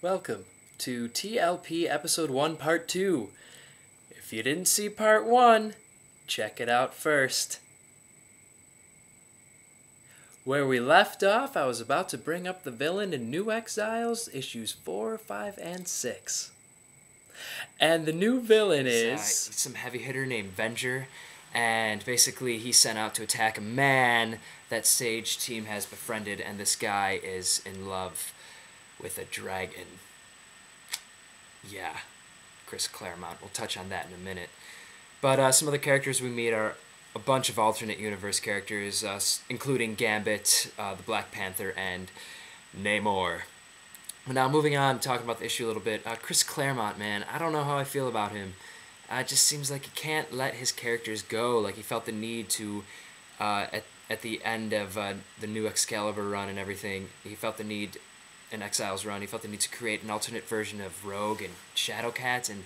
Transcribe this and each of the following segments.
Welcome to TLP Episode 1 Part 2. If you didn't see Part 1, check it out first. Where we left off, I was about to bring up the villain in New Exiles, issues 4, 5, and 6. And the new villain is... some heavy hitter named Venger, and basically he's sent out to attack a man that Sage team has befriended, and this guy is in love with a dragon. Yeah, Chris Claremont. We'll touch on that in a minute. But some of the characters we meet are a bunch of alternate universe characters, including Gambit, the Black Panther, and Namor. Now, moving on, talking about the issue a little bit. Chris Claremont, man, I don't know how I feel about him. It just seems like he can't let his characters go. Like, he felt the need to, at the end of the new Excalibur run and everything, he felt the need, in Exiles run, he felt the need to create an alternate version of Rogue and Shadowcat, and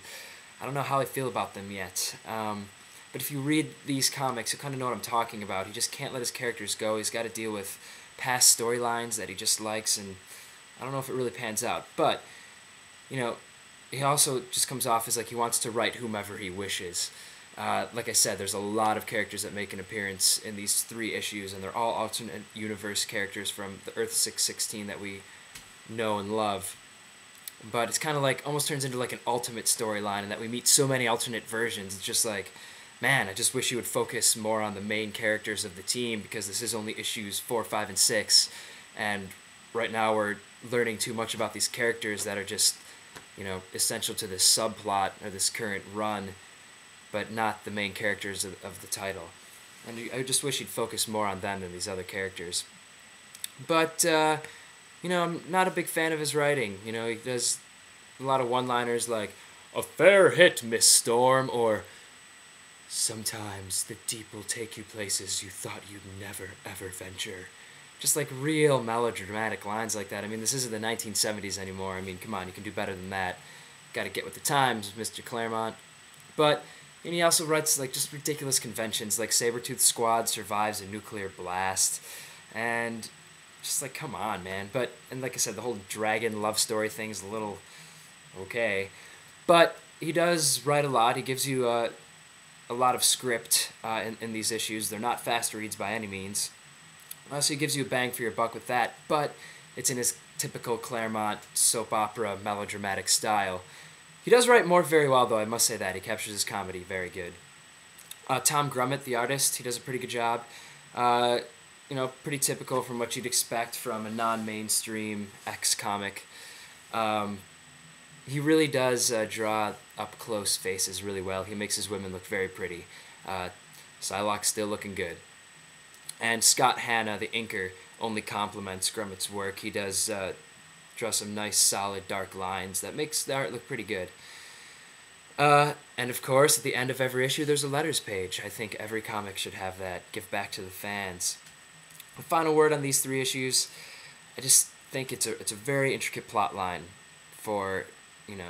I don't know how I feel about them yet. But if you read these comics, you kind of know what I'm talking about. He just can't let his characters go. He's got to deal with past storylines that he just likes, and I don't know if it really pans out. But, you know, he also just comes off as like he wants to write whomever he wishes. Like I said, there's a lot of characters that make an appearance in these 3 issues, and they're all alternate universe characters from the Earth 616 that we know and love. But it's kind of like, almost turns into like an ultimate storyline, and that we meet so many alternate versions. It's just like, man, I just wish you would focus more on the main characters of the team, because this is only issues 4, 5, and 6, and right now we're learning too much about these characters that are just, you know, essential to this subplot or this current run, but not the main characters of the title. And I just wish he'd focus more on them than these other characters. But, you know, I'm not a big fan of his writing. You know, he does a lot of one-liners like, "A fair hit, Miss Storm," or "Sometimes the deep will take you places you thought you'd never, ever venture." Just like real melodramatic lines like that. I mean, this isn't the 1970s anymore. I mean, come on, you can do better than that. Got to get with the times, Mr. Claremont. But and he also writes like just ridiculous conventions, like Sabretooth Squad survives a nuclear blast, and just like, come on, man. But, and like I said, the whole dragon love story thing's a little okay. But he does write a lot. He gives you a lot of script in these issues. They're not fast reads by any means. So he gives you a bang for your buck with that, but it's in his typical Claremont soap opera melodramatic style. He does write more very well, though, I must say that. He captures his comedy very good. Tom Grummett, the artist, he does a pretty good job. You know, pretty typical from what you'd expect from a non-mainstream X comic. He really does draw up-close faces really well. He makes his women look very pretty. Psylocke's still looking good. And Scott Hanna, the inker, only compliments Grummett's work. He does draw some nice, solid, dark lines that makes the art look pretty good. And of course, at the end of every issue, there's a letters page. I think every comic should have that. Give back to the fans. The final word on these 3 issues, I just think it's a very intricate plot line for, you know,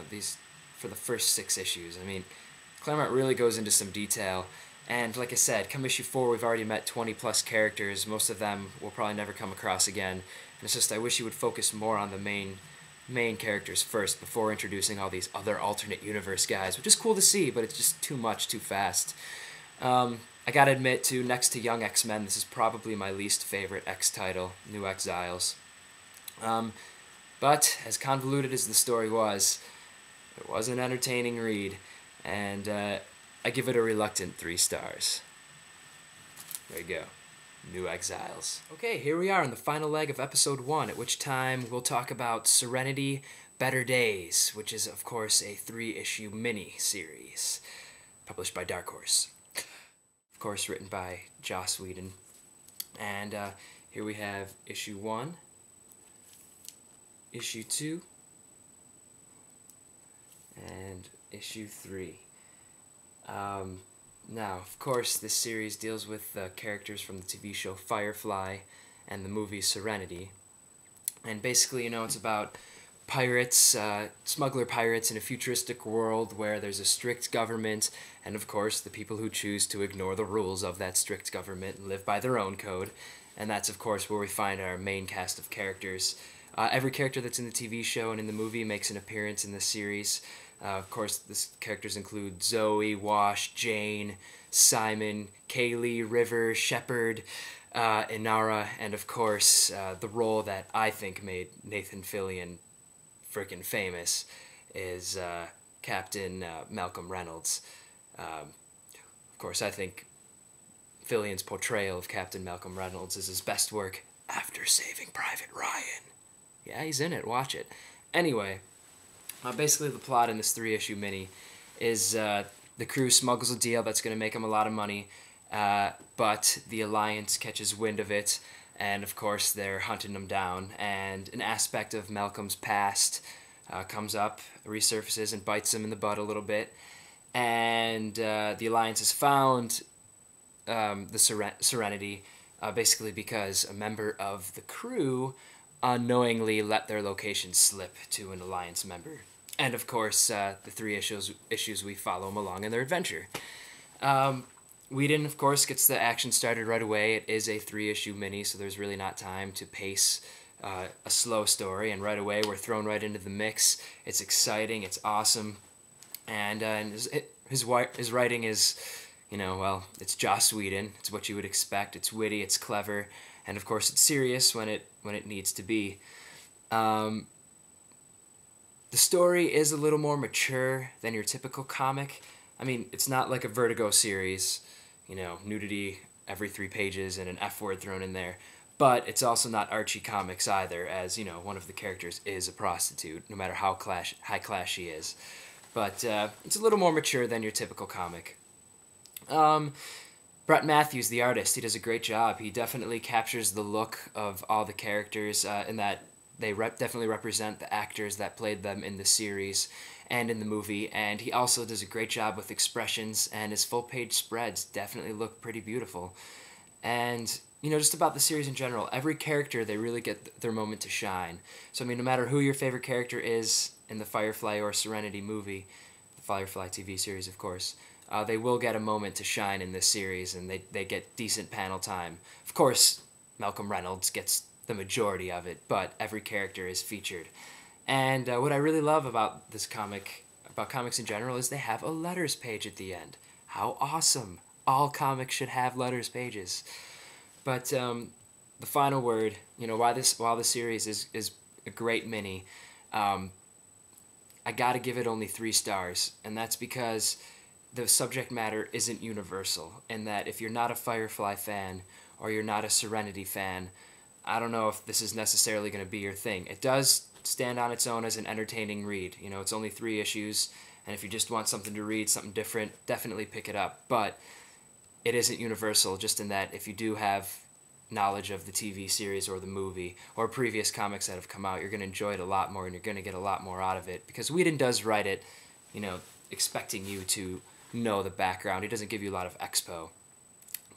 for the first 6 issues. I mean, Claremont really goes into some detail. And like I said, come issue 4, we've already met 20-plus characters. Most of them we'll probably never come across again. And it's just, I wish you would focus more on the main characters first before introducing all these other alternate universe guys, which is cool to see, but it's just too much, too fast. I gotta admit, too, next to Young X-Men, this is probably my least favorite X title, New Exiles. But, as convoluted as the story was, it was an entertaining read, and I give it a reluctant 3 stars. There you go. New Exiles. Okay, here we are in the final leg of episode 1, at which time we'll talk about Serenity, Better Days, which is, of course, a 3-issue mini-series published by Dark Horse. Of course, written by Joss Whedon. And here we have issue 1, issue 2, and issue 3. Now, of course, this series deals with the characters from the TV show Firefly and the movie Serenity. And basically, you know, it's about pirates, smuggler pirates in a futuristic world where there's a strict government, and of course, the people who choose to ignore the rules of that strict government and live by their own code. And that's, of course, where we find our main cast of characters. Every character that's in the TV show and in the movie makes an appearance in this series. Of course, these characters include Zoe, Wash, Jane, Simon, Kaylee, River, Shepard, Inara, and of course, the role that I think made Nathan Fillion freaking famous is Captain Malcolm Reynolds. Of course, I think Fillion's portrayal of Captain Malcolm Reynolds is his best work after Saving Private Ryan. Yeah, he's in it. Watch it. Anyway, basically the plot in this 3-issue mini is the crew smuggles a deal that's going to make them a lot of money, but the Alliance catches wind of it, and of course they're hunting them down, and an aspect of Malcolm's past comes up, resurfaces, and bites him in the butt a little bit, and the Alliance has found the Serenity basically because a member of the crew unknowingly let their location slip to an Alliance member. And of course, the 3 issues we follow them along in their adventure. Whedon, of course, gets the action started right away. It is a 3-issue mini, so there's really not time to pace a slow story. And right away, we're thrown right into the mix. It's exciting. It's awesome. And his writing is, well, it's Joss Whedon. It's what you would expect. It's witty. It's clever. And of course, it's serious when it needs to be. The story is a little more mature than your typical comic. I mean, it's not like a Vertigo series, nudity every 3 pages and an F word thrown in there. But it's also not Archie Comics either, as, one of the characters is a prostitute, no matter how high class she is. But it's a little more mature than your typical comic. Brett Matthews, the artist, he does a great job. He definitely captures the look of all the characters in that they definitely represent the actors that played them in the series and in the movie. And he also does a great job with expressions, and his full-page spreads definitely look pretty beautiful. And, just about the series in general, every character, they really get their moment to shine. So, no matter who your favorite character is in the Firefly or Serenity movie, the Firefly TV series, of course, they will get a moment to shine in this series, and they get decent panel time. Of course, Malcolm Reynolds gets the majority of it, but every character is featured. And what I really love about this comic, about comics in general, is they have a letters page at the end. How awesome! All comics should have letters pages. But the final word, while the series is a great mini, I gotta give it only 3 stars, and that's because the subject matter isn't universal, and that if you're not a Firefly fan or you're not a Serenity fan, I don't know if this is necessarily going to be your thing. It does stand on its own as an entertaining read. It's only 3 issues, and if you just want something to read, something different, definitely pick it up. But it isn't universal, just in that if you do have knowledge of the TV series or the movie or previous comics that have come out, you're going to enjoy it a lot more, and you're going to get a lot more out of it, because Whedon does write it, expecting you to know the background. He doesn't give you a lot of expo.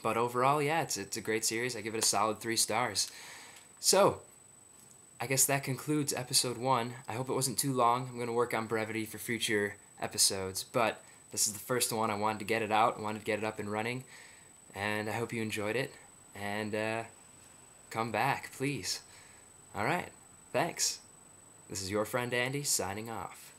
But overall, yeah, it's a great series. I give it a solid 3 stars. So, I guess that concludes episode 1. I hope it wasn't too long. I'm going to work on brevity for future episodes, but this is the first one. I wanted to get it out. I wanted to get it up and running, and I hope you enjoyed it. And come back, please. All right, thanks. This is your friend Andy, signing off.